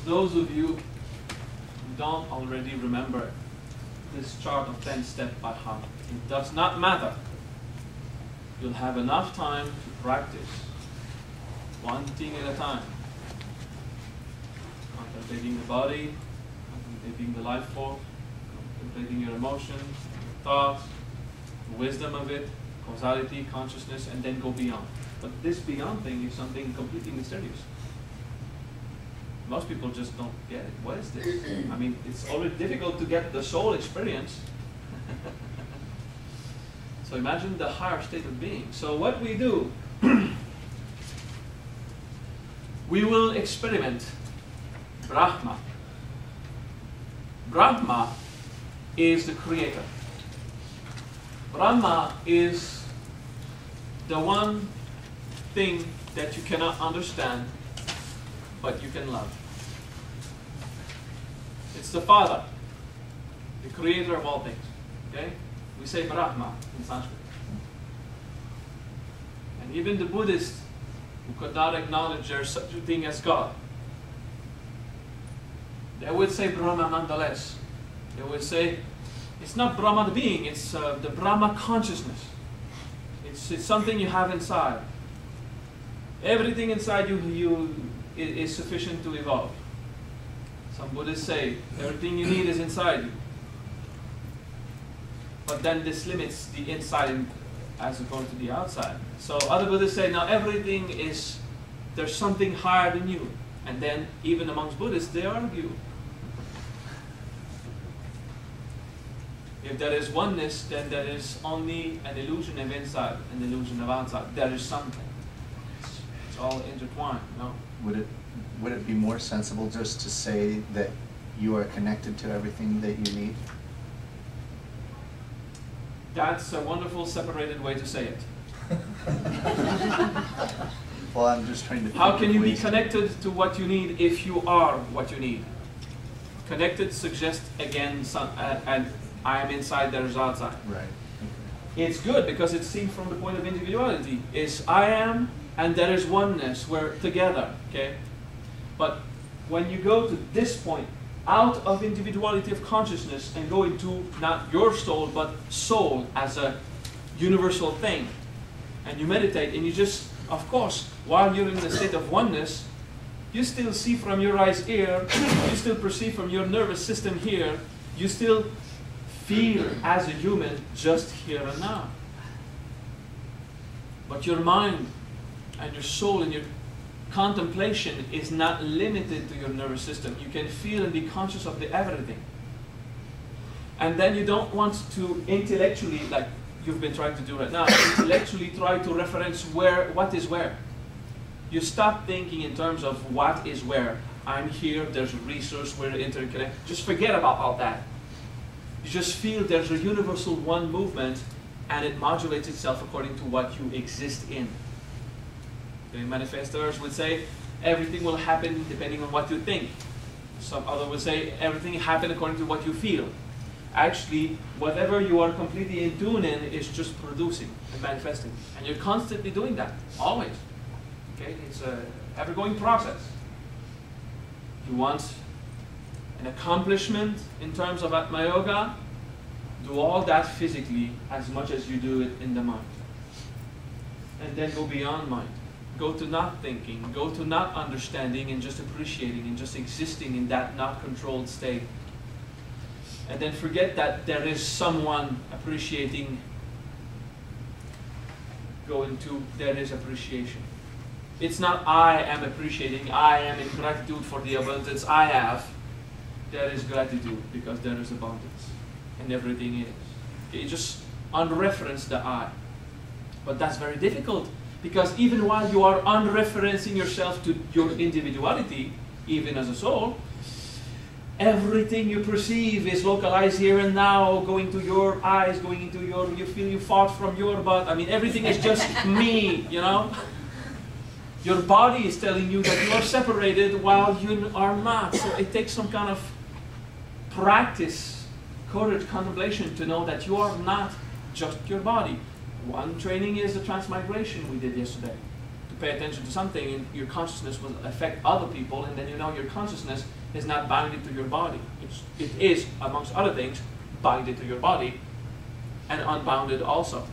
those of you who don't already remember this chart of 10 steps by heart, it does not matter. You'll have enough time to practice one thing at a time. Contemplating the body, contemplating the life force, contemplating your emotions, your thoughts, the wisdom of it, causality, consciousness, and then go beyond. But this beyond thing is something completely mysterious. Most people just don't get it. What is this? I mean, it's already difficult to get the soul experience. So imagine the higher state of being. So what we do, we will experiment Brahma. Brahma is the creator. Brahma is the one thing that you cannot understand, but you can love. It's the Father, the creator of all things. Okay? We say Brahma in Sanskrit. And even the Buddhists who could not acknowledge there is such a thing as God, they would say Brahma nonetheless. They would say, it's not Brahma the being, it's the Brahma consciousness. It's something you have inside. Everything inside you is sufficient to evolve. Some Buddhists say, everything you need is inside you. But then this limits the inside as opposed to the outside. So other Buddhists say, now everything is, there's something higher than you. And then even amongst Buddhists, they argue. If there is oneness, then there is only an illusion of inside, an illusion of outside. There is something. It's all intertwined, no? Would it be more sensible just to say that you are connected to everything that you need? That's a wonderful separated way to say it. Well, I'm just trying to... How can you be connected to what you need if you are what you need? Connected suggests, again, and I am inside, there is outside. Right. Okay. It's good because it's seen from the point of individuality. It's I am and there is oneness. We're together. Okay? But when you go to this point, out of individuality of consciousness and go into not your soul, but soul as a universal thing, and you meditate and you just, of course, while you're in the state of oneness, you still see from your eyes here, you still perceive from your nervous system here, you still feel as a human just here and now. But your mind and your soul and your contemplation is not limited to your nervous system. You can feel and be conscious of everything. And then you don't want to intellectually, like you've been trying to do right now, intellectually try to reference what is where. You stop thinking in terms of what is where. I'm here, there's a resource, we're interconnected. Just forget about all that. You just feel there's a universal one movement and it modulates itself according to what you exist in. The manifestors would say everything will happen depending on what you think. Some other would say everything happens according to what you feel. Actually, whatever you are completely in tune in is just producing and manifesting. And you're constantly doing that, always. Okay? It's an ever-going process. You want an accomplishment in terms of Atma Yoga, do all that physically as much as you do it in the mind. And then go beyond mind. Go to not thinking, go to not understanding and just appreciating and just existing in that not controlled state. And then forget that there is someone appreciating. Go into there is appreciation. It's not I am appreciating, I am in gratitude for the abundance I have. There is gratitude because there is abundance. And everything is. Okay, you just unreference the I. But that's very difficult. Because even while you are unreferencing yourself to your individuality, even as a soul, everything you perceive is localized here and now, going to your eyes, going into your, you feel you fought from your butt. I mean, everything is just me, you know? Your body is telling you that you are separated while you are not. So it takes some kind of practice, courage, contemplation to know that you are not just your body. One training is the transmigration we did yesterday. To pay attention to something and your consciousness will affect other people, and then you know your consciousness is not bounded to your body. It is, amongst other things, bounded to your body and unbounded also.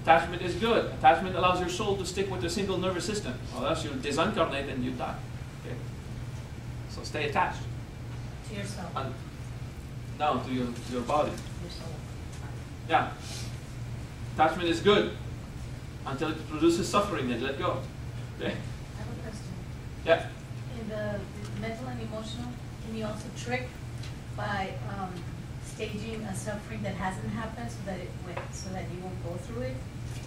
Attachment is good. Attachment allows your soul to stick with a single nervous system, or else you'll disincarnate and you die. Okay? So stay attached. To yourself. No, to your body. Your soul. Yeah. Attachment is good until it produces suffering and let go. Okay? I have a question. Yeah. In the mental and emotional, can you also trick by staging a suffering that hasn't happened so that you won't go through it?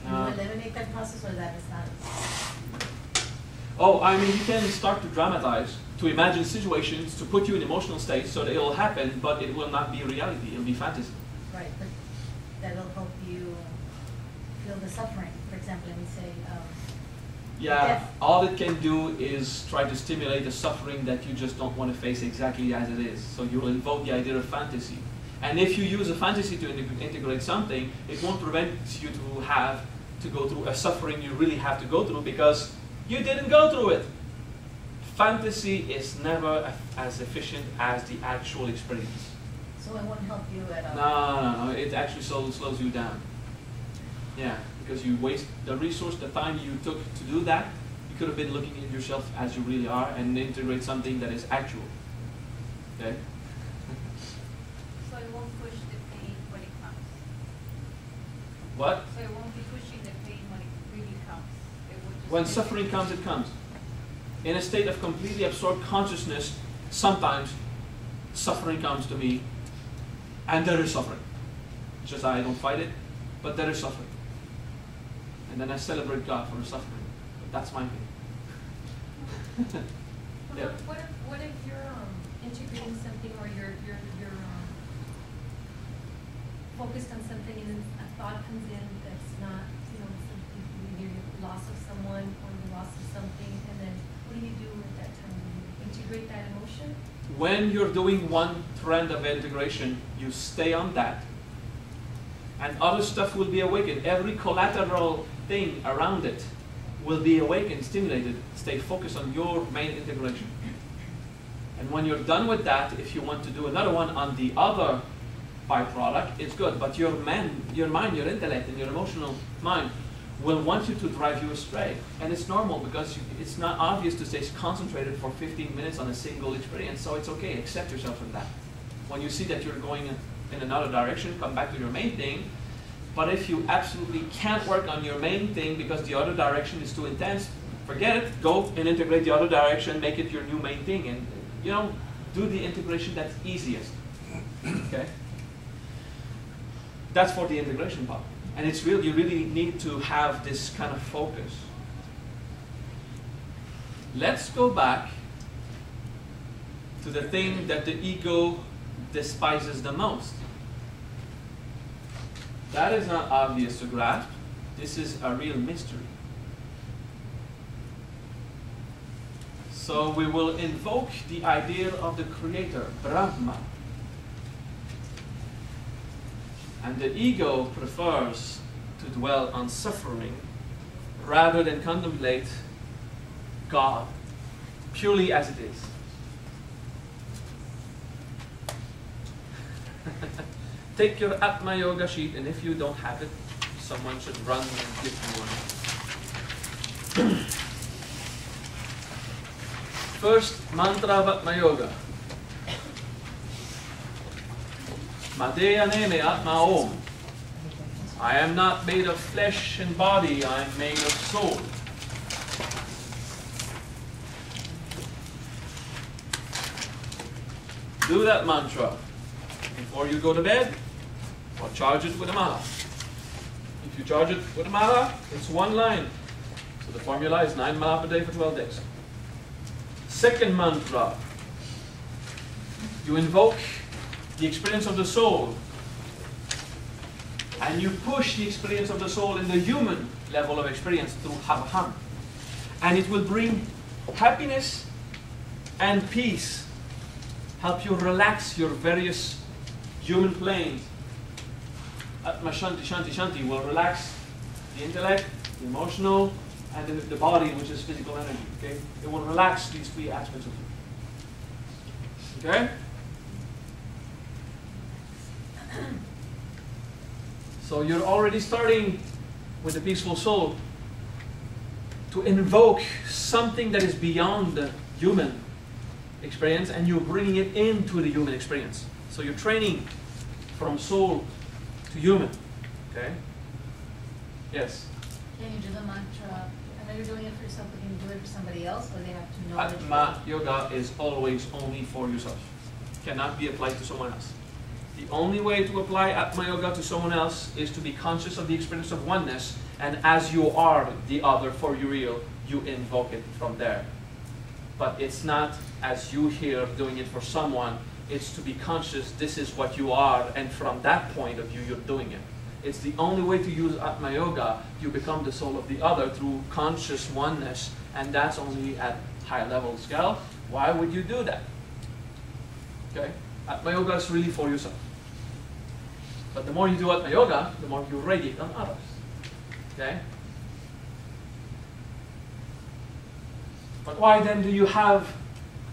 Can you eliminate that process, or that is not? Oh, I mean, you can start to dramatize, to imagine situations, to put you in emotional states so that it will happen, but it will not be reality. It will be fantasy. Right, but that'll help you feel the suffering. For example, let me say, yeah, death. all it can do is try to stimulate a suffering that you just don't want to face exactly as it is. So you'll invoke the idea of fantasy. And if you use a fantasy to integrate something, it won't prevent you to go through a suffering you really have to go through because you didn't go through it. Fantasy is never as efficient as the actual experience. So it won't help you at all? No. It actually slows you down. Yeah, because you waste the resource, the time you took to do that. You could have been looking at yourself as you really are and integrate something that is actual. Okay? So it won't push the pain when it comes. What? So it won't be pushing the pain when it really comes. It will just When suffering comes, it comes. In a state of completely absorbed consciousness, sometimes suffering comes to me, and there is suffering. It's just I don't fight it, but there is suffering. And then I celebrate God for the suffering. But that's my thing. Yeah. What if you're integrating something, or you're focused on something, and then a thought comes in that's not, something, either the loss of someone or the loss of something, and then what do you do at that time? Do you integrate that emotion? When you're doing one trend of integration, you stay on that, and other stuff will be awakened. Every collateral thing around it will be awakened, stimulated. Stay focused on your main integration. And when you're done with that, if you want to do another one on the other byproduct, it's good. But your mind, your intellect, and your emotional mind will want you to drive you astray. And it's normal because it's not obvious to stay concentrated for 15 minutes on a single experience, so it's okay. Accept yourself from that. When you see that you're going in another direction, come back to your main thing. But if you absolutely can't work on your main thing because the other direction is too intense, forget it. Go and integrate the other direction, make it your new main thing, and do the integration that's easiest. Okay? That's for the integration part. And it's real, you really need to have this kind of focus. Let's go back to the thing that the ego despises the most. That is not obvious to grasp. This is a real mystery. So we will invoke the idea of the creator, Brahma. And the ego prefers to dwell on suffering rather than contemplate God purely as it is. Take your Atma yoga sheet, and if you don't have it, someone should run and give you one. First mantra of Atma yoga. Madeya neme Atma Om. I am not made of flesh and body, I am made of soul. Do that mantra before you go to bed, or charge it with a mala. If you charge it with a mala, it's one line. So the formula is 9 mala per day for 12 days. Second mantra, you invoke the experience of the soul, and you push the experience of the soul in the human level of experience through Ham. And it will bring happiness and peace, help you relax your various human planes. Atma Shanti Shanti Shanti will relax the intellect, the emotional, and the body, which is physical energy. Okay? It will relax these three aspects of you. Okay? So you're already starting with a peaceful soul to invoke something that is beyond the human experience, and you're bringing it into the human experience. So you're training from soul to human. Okay? Yes? Can you do the mantra? I know you're doing it for yourself, but can you do it for somebody else, or they have to know that Atma yoga is always only for yourself. Cannot be applied to someone else. The only way to apply Atma yoga to someone else is to be conscious of the experience of oneness, and as you are the other for you real, you invoke it from there. But it's not as you here doing it for someone, it's to be conscious this is what you are, and from that point of view you're doing it. It's the only way to use Atma yoga. You become the soul of the other through conscious oneness, and that's only at high level scale. Why would you do that? Okay? Atma yoga is really for yourself. But the more you do Atma yoga, the more you radiate on others. Okay? But why then do you have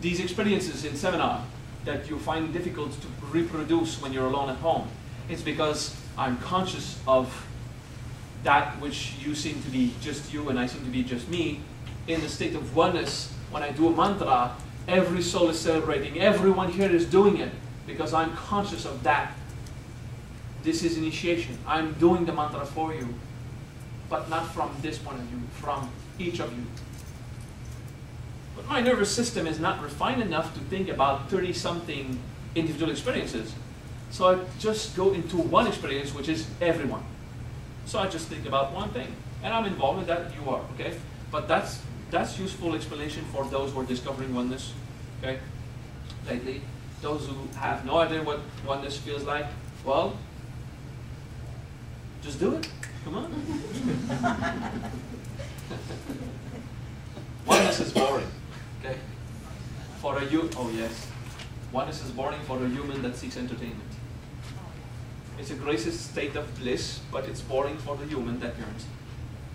these experiences in seminar that you find difficult to reproduce when you're alone at home? It's because I'm conscious of that which you seem to be just you and I seem to be just me. In the state of oneness, when I do a mantra, every soul is celebrating. Everyone here is doing it because I'm conscious of that. This is initiation. I'm doing the mantra for you, but not from this point of view, from each of you. But my nervous system is not refined enough to think about 30-something individual experiences. So I just go into one experience, which is everyone. So I just think about one thing, and I'm involved with that. You are, okay? But that's useful explanation for those who are discovering oneness, okay? Lately, those who have no idea what oneness feels like, well, just do it. Come on. Oneness is boring, okay? For a oh yes, oneness is boring for a human that seeks entertainment. It's a gracious state of bliss, but it's boring for the human that yearns.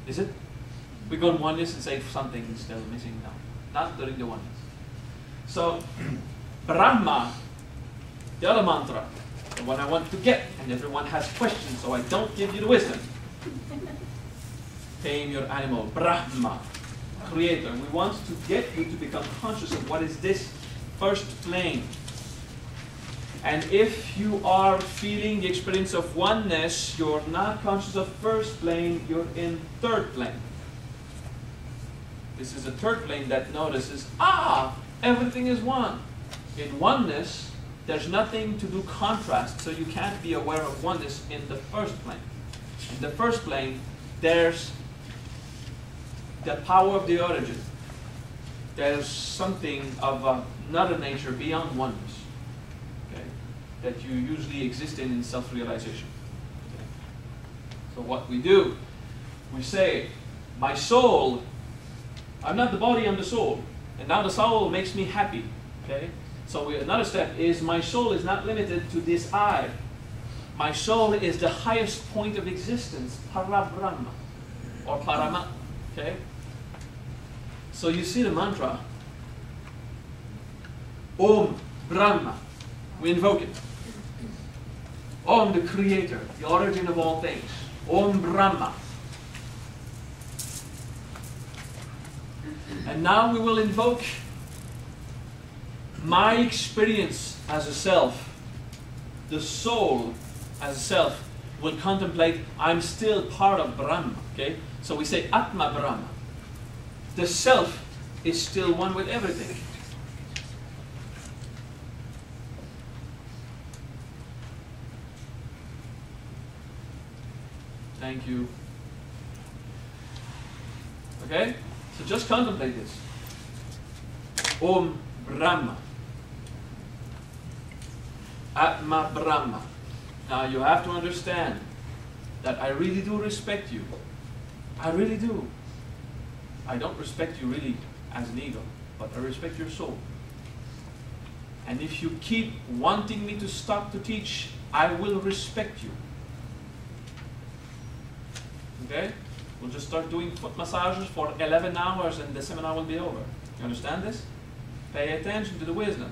Is it? We go on oneness and say something is still missing now. Not during the oneness. So, Brahma, the other mantra, the one I want to get, and everyone has questions, so I don't give you the wisdom. Tame your animal. Brahma, creator. We want to get you to become conscious of what is this first plane. And if you are feeling the experience of oneness, you're not conscious of first plane, you're in third plane. This is a third plane that notices, everything is one. In oneness, there's nothing to do contrast, so you can't be aware of oneness in the first plane. In the first plane, there's the power of the origin. There's something of another nature beyond oneness, okay, that you usually exist in self-realization. Okay. So what we do, we say, my soul, I'm not the body, I'm the soul. And now the soul makes me happy. Okay? So another step is my soul is not limited to this I. My soul is the highest point of existence, para Brahma, or parama. Okay? So you see the mantra, Om Brahma. We invoke it. Om, the creator, the origin of all things. Om Brahma. And now we will invoke my experience as a self. The soul as a self will contemplate, I'm still part of Brahma. Okay? So we say Atma Brahma. The self is still one with everything. Thank you. Okay? So just contemplate this. Om Brahma. Atma Brahma. Now you have to understand that I really do respect you. I really do. I don't respect you really as an ego, but I respect your soul. And if you keep wanting me to stop to teach, I will respect you. Okay? We'll just start doing foot massages for 11 hours and the seminar will be over. You understand this? Pay attention to the wisdom.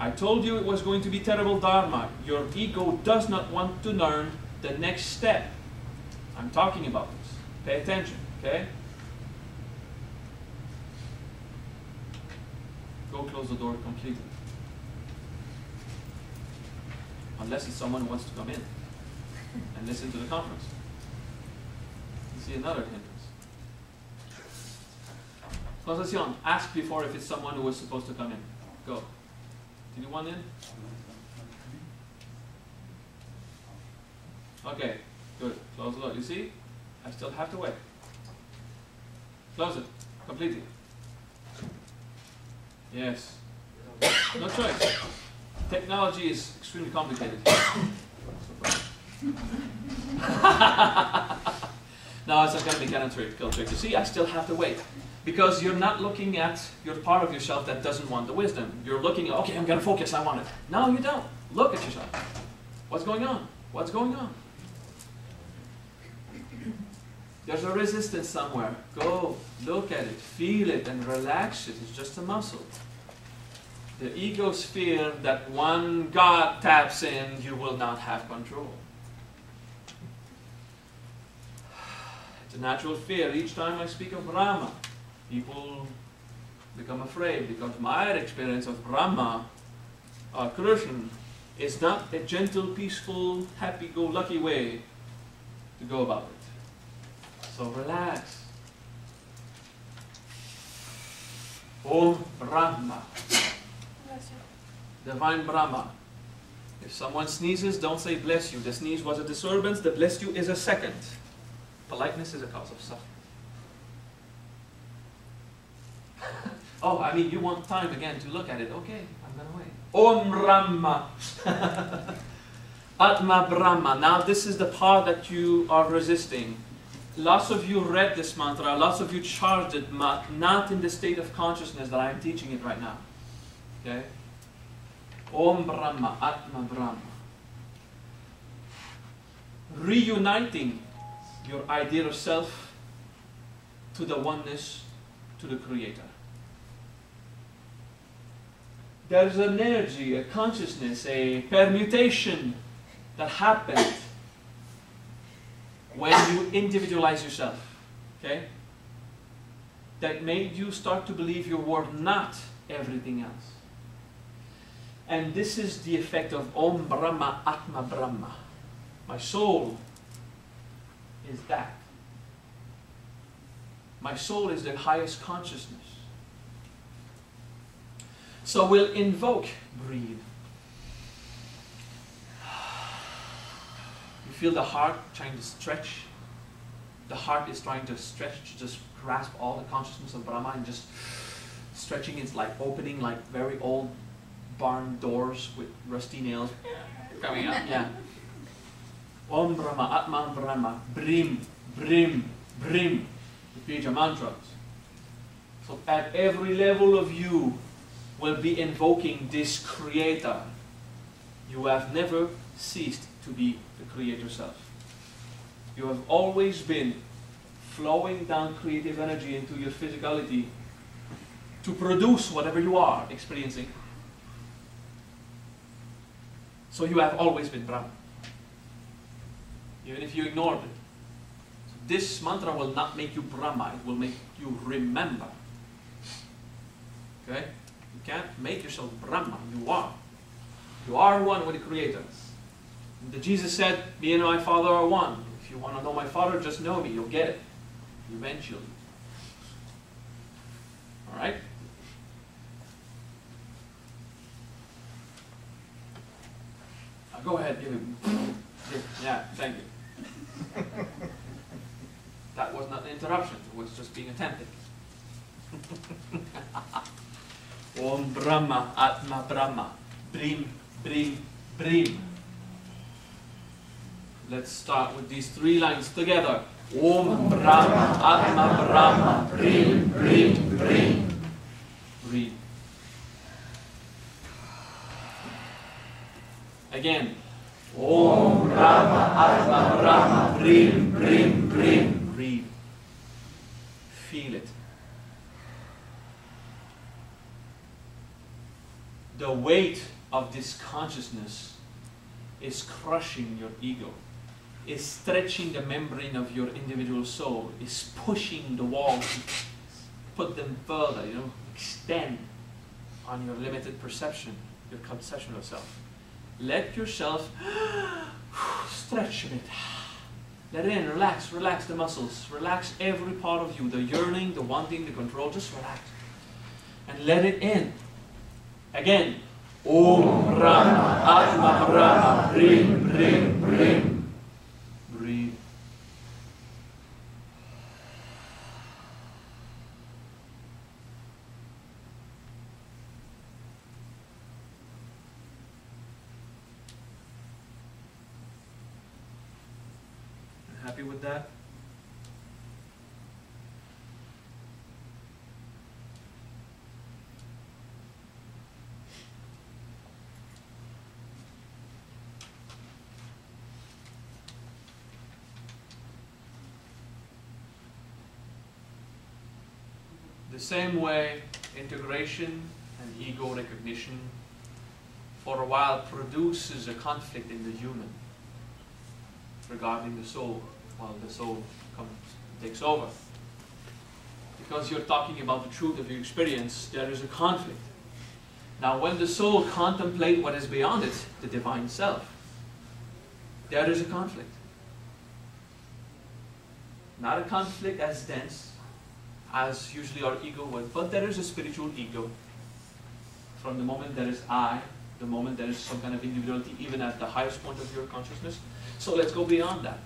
I told you it was going to be terrible dharma. Your ego does not want to learn the next step. I'm talking about this. Pay attention, okay? Go close the door completely. Unless it's someone who wants to come in and listen to the conference. You see another hindrance. Concepcion, ask before if it's someone who was supposed to come in. Go. Did you want in? Okay, good. Close the door. You see? I still have to wait. Close it. Completely. Yes. No choice. Technology is extremely complicated. No, it's not going to be kind of trick. You see, I still have to wait. Because you're not looking at your part of yourself that doesn't want the wisdom. You're looking at, okay, I'm going to focus, I want it. No, you don't. Look at yourself. What's going on? What's going on? There's a resistance somewhere. Go, look at it, feel it, and relax it. It's just a muscle. The ego's fear that when God taps in, you will not have control. It's a natural fear. Each time I speak of Brahma, people become afraid because my experience of Brahma, Krishna, is not a gentle, peaceful, happy-go-lucky way to go about it. So relax. Om Brahma. Divine Brahma. If someone sneezes, don't say bless you. The sneeze was a disturbance. The bless you is a second. Politeness is a cause of suffering. Oh, I mean, you want time again to look at it. Okay, I'm going to wait. Om Brahma. Atma Brahma. Now this is the part that you are resisting. Lots of you read this mantra, lots of you charged it, not in the state of consciousness that I am teaching it right now. Okay? Om Brahma, Atma Brahma. Reuniting your idea of self to the oneness, to the Creator. There's an energy, a consciousness, a permutation that happens when you individualize yourself, okay? That made you start to believe you were not everything else. And this is the effect of Om Brahma, Atma Brahma. My soul is that. My soul is the highest consciousness. So we'll invoke, breathe. You feel the heart trying to stretch. The heart is trying to stretch, to just grasp all the consciousness of Brahma and just stretching. It's like opening like very old barn doors with rusty nails coming out. Yeah. Om Brahma, Atman Brahma, Brim, Brim, Brim. Repeat your mantras. So at every level of you will be invoking this Creator. You have never ceased to be the Creator self. You have always been flowing down creative energy into your physicality to produce whatever you are experiencing. So you have always been Brahma, even if you ignored it. So this mantra will not make you Brahma, it will make you remember. Okay? You can't make yourself Brahma, you are. You are one with the Creator. And Jesus said, me and my Father are one. If you want to know my Father, just know me, you'll get it. Eventually. Alright? Go ahead, give him. Yeah, thank you. That was not an interruption, it was just being attentive. Om Brahma, Atma Brahma, Brim, Brim, Brim. Let's start with these 3 lines together. Om Brahma, Atma Brahma, Brim, Brim, Brim. Breathe. Again. Om Brahma, Atma Brahma, Brim, Brim, Brim. Breathe. Feel it. the weight of this consciousness is crushing your ego, is stretching the membrane of your individual soul, is pushing the walls, put them further, extend on your limited perception, your conception of self. Let yourself stretch a bit. Let it in, relax the muscles, relax every part of you, the yearning, the wanting, the control, just relax. And let it in. Again. Om Brahma, Atma Brahma, Brim, Brim, Brim. Breathe. Happy with that? The same way, integration and ego recognition for a while produces a conflict in the human regarding the soul, while the soul takes over. Because you're talking about the truth of your experience, there is a conflict. Now when the soul contemplates what is beyond it, the divine self, there is a conflict. Not a conflict as dense as usually our ego would, but there is a spiritual ego. From the moment there is I, the moment there is some kind of individuality, even at the highest point of your consciousness. So let's go beyond that.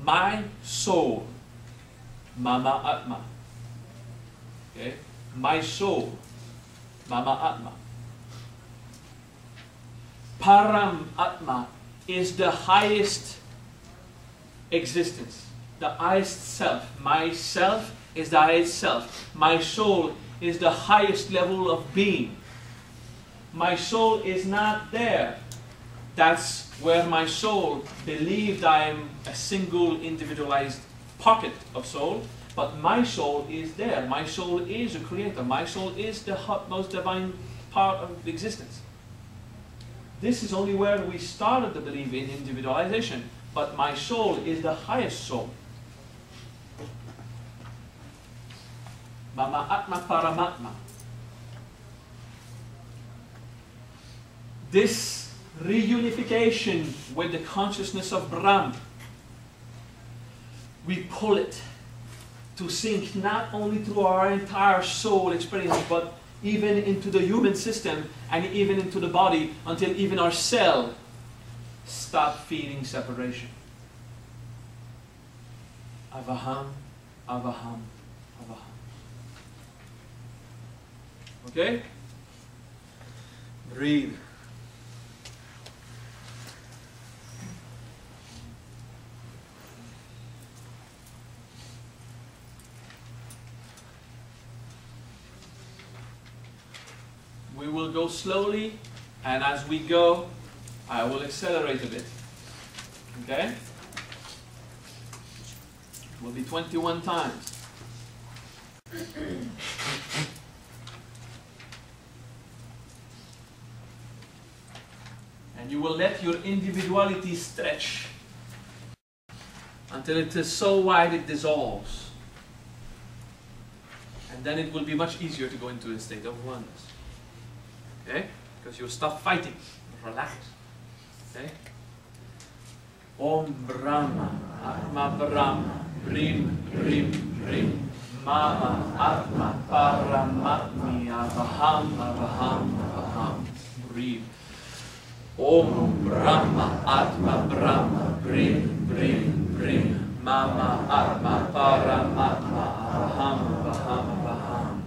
My soul, Mama Atma. Okay? My soul, Mama Atma. Param Atma is the highest existence, the highest self. My self is the highest self. My soul is the highest level of being. My soul is not there. That's where my soul believed I am a single individualized pocket of soul, but my soul is there. My soul is a creator. My soul is the most divine part of existence. This is only where we started to believe in individualization, but my soul is the highest soul. Mama Atma Paramatma. This reunification with the consciousness of Brahma, we pull it to sink not only through our entire soul experience, but even into the human system and even into the body, until even our cell stop feeling separation. Avaham, avaham, avaham. Okay? Breathe. We will go slowly, and as we go, I will accelerate a bit. Okay? It will be 21 times. And you will let your individuality stretch until it is so wide it dissolves. And then it will be much easier to go into a state of oneness. Okay? Because you'll stop fighting. Relax. Okay? Om Brahma, Atma Brahma, Brim, Brim, Brim, Mama, Atma, Paramatmi, Avaham, Avaham, Avaham. Breathe. Om Brahma, Atma Brahma, Brim, Brim, Brim, Mama, Atma, Paramatma, Avaham, Avaham, Avaham.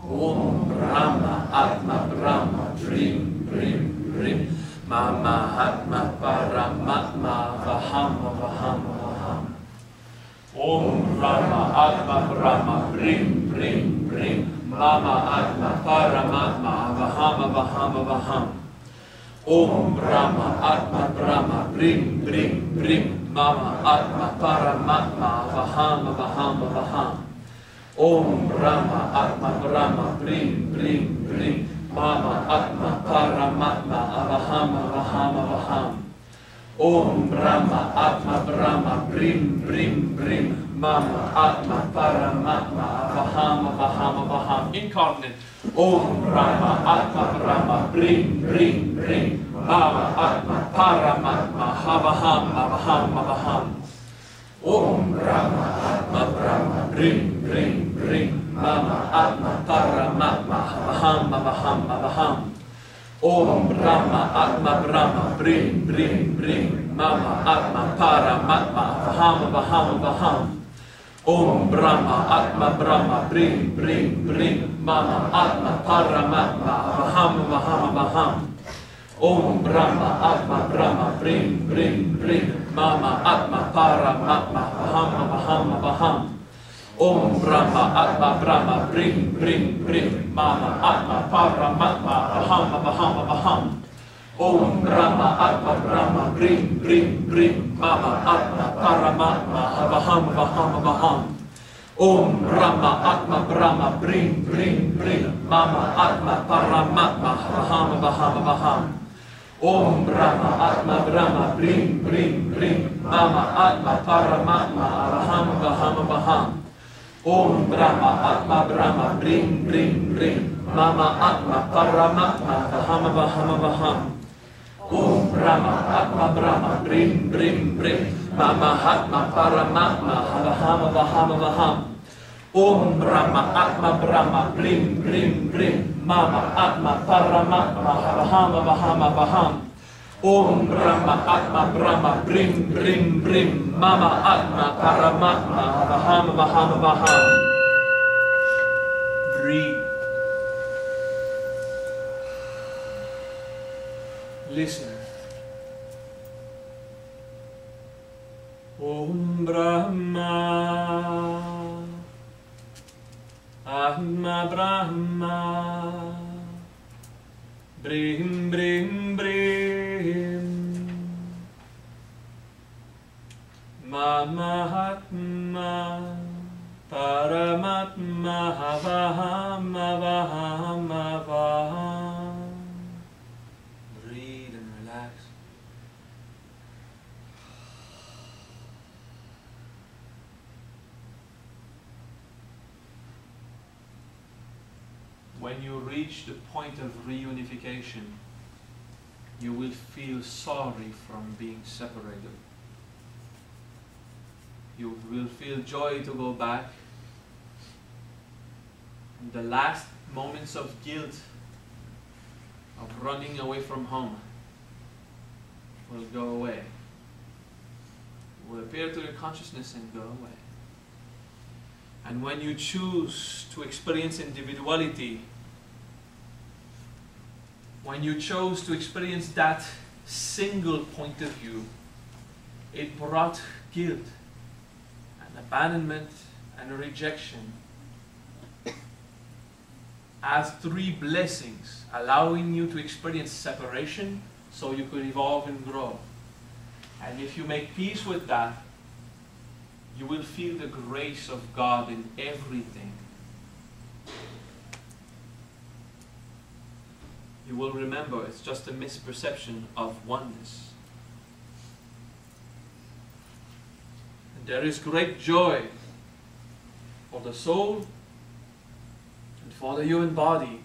Om Brahma, Atma Brahma, Brim, Brim, Brim, Mama, Atma, Paramatma, Avaham, Avaham, Avaham. Om Brahma, Atma Brahma, Brim, Brim, Brim, Mama, Atma, Paramatma, Avaham, Avaham, Avaham. Om Brahma, Atma Brahma, Brim, Brim, Brim, Mama, Atma, Paramatma, Avaham, Avaham, Avaham. Om Brahma Atma Brahma Brim Brim Brim Mama Atma Paramatma Avaham Avaham Avaham. Om Brahma Atma Brahma Brim Brim Brim Mama Atma Paramatma Avaham Avaham Avaham. Incarnate. Om Brahma Atma Brahma Brim Brim Brim Mama Atma Paramatma Avaham Avaham Avaham. Om Brahma Atma Brahma Brim Brim Brim Mama Atma Paramatma Avaham Avaham Avaham. Om Brahma Atma Brahma Brim Brim Brim Mama Atma Paramatma Avaham Avaham Avaham. Om Brahma Atma Brahma Brim Brim Brim Mama Atma Paramatma Avaham Avaham Avaham. Om Brahma Atma Brahma Brim Brim Brim Mama Atma Paramatma Avaham Avaham Avaham. Om Brahma Atma Brahma Brim Brim Brim Mama Atma Paramatma Avaham Avaham Avaham. Om Brahma Atma Brahma Brim Brim Brim Mama Atma Paramatma Avaham Avaham Avaham. Om Brahma Atma Brahma Brim Brim Brim Mama Atma Paramatma Avaham Avaham Avaham. Om Brahma Atma Brahma Brim Brim Brim Mama Atma Paramatma Avaham Avaham Avaham. Om Brahma Atma Brahma Brim Brim Brim Mama Atma Paramatma Avaham Avaham Avaham. Om Brahma Atma Brahma Brim Brim Brim Mama Atma Paramatma Avaham Avaham Avaham. Om Brahma Atma Brahma Brim Brim Brim Mama Atma Paramatma Avaham Avaham Avaham. Om Brahma Atma Brahma Brim Brim Brim Mama Atma Paramatma Avaham Avaham Avaham. Breathe. Listen. Om Brahma Atma Brahma Brim Brim Brim Mama Atma Paramatma Avaham Avaham Avaham. Breathe and relax. When you reach the point of reunification, you will feel sorry from being separated. You will feel joy to go back. And the last moments of guilt of running away from home will go away. It will appear to your consciousness and go away. And when you choose to experience individuality, when you chose to experience that single point of view, it brought guilt and abandonment and rejection as three blessings, allowing you to experience separation so you could evolve and grow. And if you make peace with that, you will feel the grace of God in everything. You will remember it's just a misperception of oneness. And there is great joy for the soul and for the human body,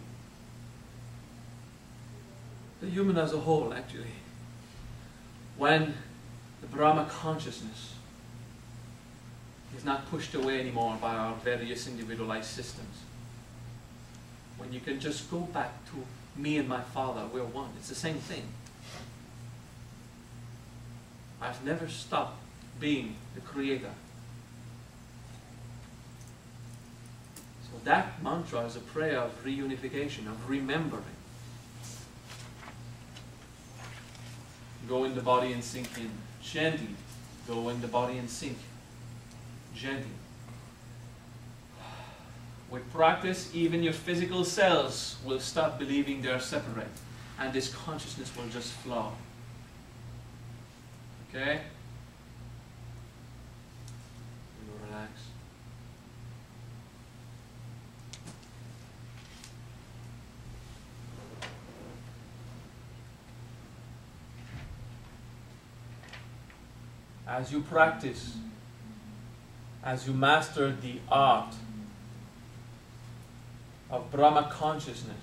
the human as a whole actually, when the Brahma consciousness is not pushed away anymore by our various individualized systems. When you can just go back to me and my Father, we're one. It's the same thing. I've never stopped being the Creator. So that mantra is a prayer of reunification, of remembering. Go in the body and sink in. Gently. Go in the body and sink. Gently. With practice, even your physical cells will stop believing they are separate, and this consciousness will just flow. Okay? You relax. as you practice, as you master the art of Brahma consciousness,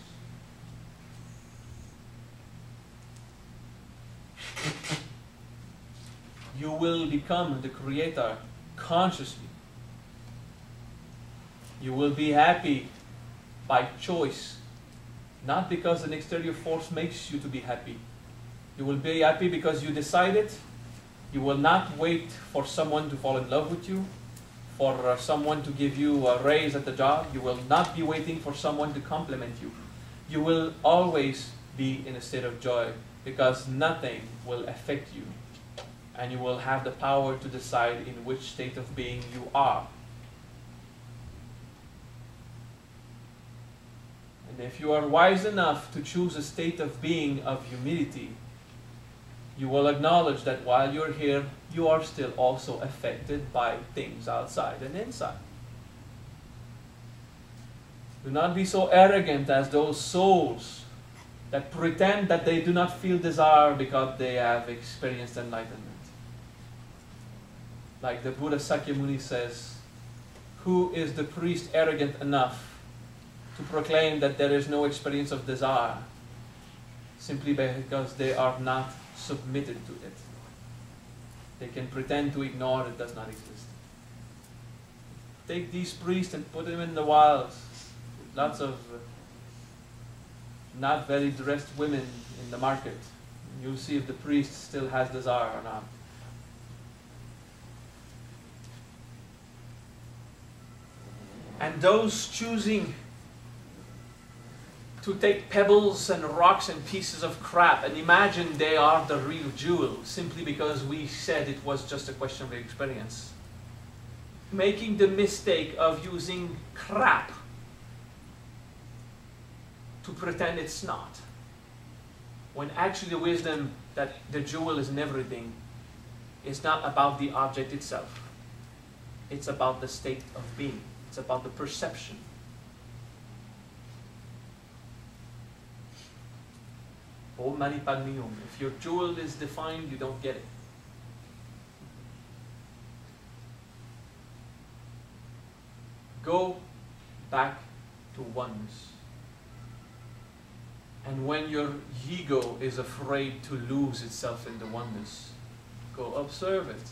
you will become the creator consciously. You will be happy by choice, not because an exterior force makes you to be happy. You will be happy because you decided. You will not wait for someone to fall in love with you, for someone to give you a raise at the job. You will not be waiting for someone to compliment you. You will always be in a state of joy because nothing will affect you. And you will have the power to decide in which state of being you are. And if you are wise enough to choose a state of being of humility, you will acknowledge that while you're here, you are still also affected by things outside and inside. Do not be so arrogant as those souls that pretend that they do not feel desire because they have experienced enlightenment. Like the Buddha Sakyamuni says, who is the priest arrogant enough to proclaim that there is no experience of desire simply because they are not submitted to it? They can pretend to ignore it does not exist. Take these priests and put them in the wilds. Lots of not very dressed women in the market. You'll see if the priest still has desire or not. And those choosing to take pebbles and rocks and pieces of crap and imagine they are the real jewel simply because we said it was just a question of experience, making the mistake of using crap to pretend it's not, when actually the wisdom that the jewel is in everything is not about the object itself. It's about the state of being. It's about the perception. Om Mani Padme Hum. If your jewel is defined, you don't get it. Go back to oneness. And when your ego is afraid to lose itself in the oneness, go observe it.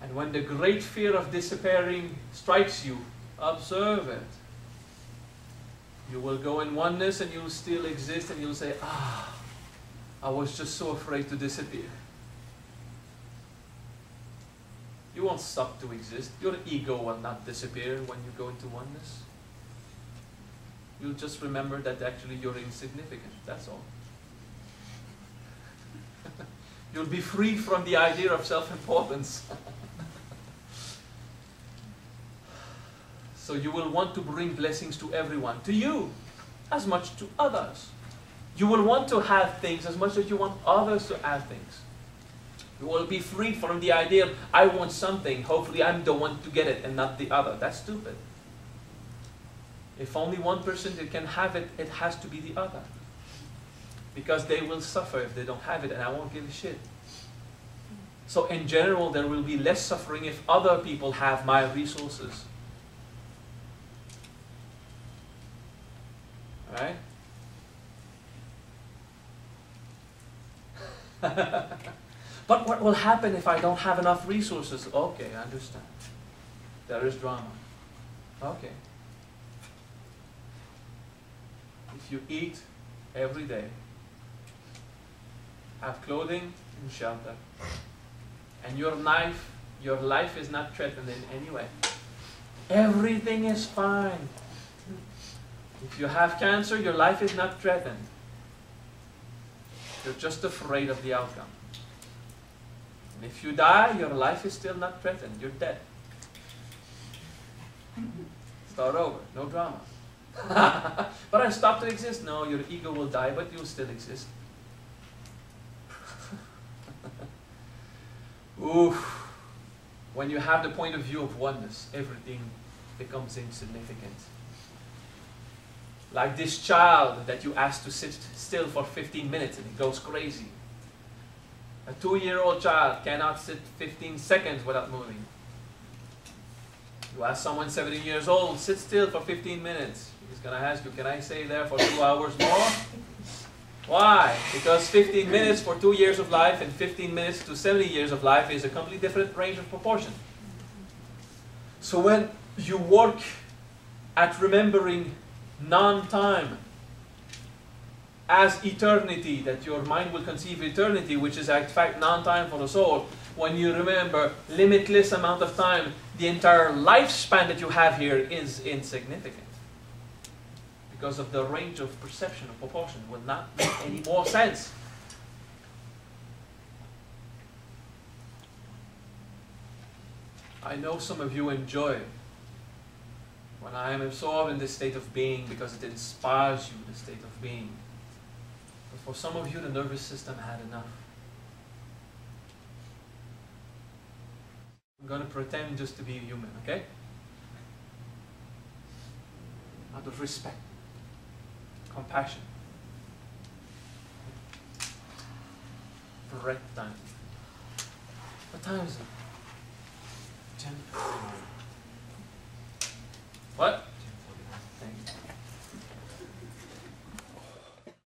And when the great fear of disappearing strikes you, observe it. You will go in oneness and you'll still exist and you'll say, ah, I was just so afraid to disappear. You won't stop to exist. Your ego will not disappear when you go into oneness. You'll just remember that actually you're insignificant, that's all. You'll be free from the idea of self-importance. So you will want to bring blessings to everyone, to you, as much to others. You will want to have things as much as you want others to have things. You will be free from the idea of, I want something, hopefully I'm the one to get it and not the other. That's stupid. If only one person can have it, it has to be the other. Because they will suffer if they don't have it, and I won't give a shit. So in general, there will be less suffering if other people have my resources. Right? But what will happen if I don't have enough resources? Okay, I understand. There is drama. Okay. If you eat every day, have clothing and shelter, and your life is not threatened in any way, everything is fine. If you have cancer, your life is not threatened. You're just afraid of the outcome. And if you die, your life is still not threatened. You're dead. Start over. No drama. But I stopped to exist. No, your ego will die, but you'll still exist. Oof. When you have the point of view of oneness, everything becomes insignificant. Like this child that you ask to sit still for 15 minutes and he goes crazy. A 2-year-old child cannot sit 15 seconds without moving. You ask someone 70 years old, sit still for 15 minutes. He's going to ask you, can I stay there for 2 hours more? Why? Because 15 minutes for 2 years of life and 15 minutes to 70 years of life is a completely different range of proportion. So when you work at remembering non-time as eternity, that your mind will conceive eternity, which is in fact non-time for the soul, when you remember limitless amount of time, the entire lifespan that you have here is insignificant. Because of the range of perception of proportion will not make any more sense. I know some of you enjoy when I am absorbed in this state of being because it inspires you, the state of being. But for some of you, the nervous system had enough. I'm going to pretend just to be human, okay? Out of respect, compassion. Correct time. What time is it? 10.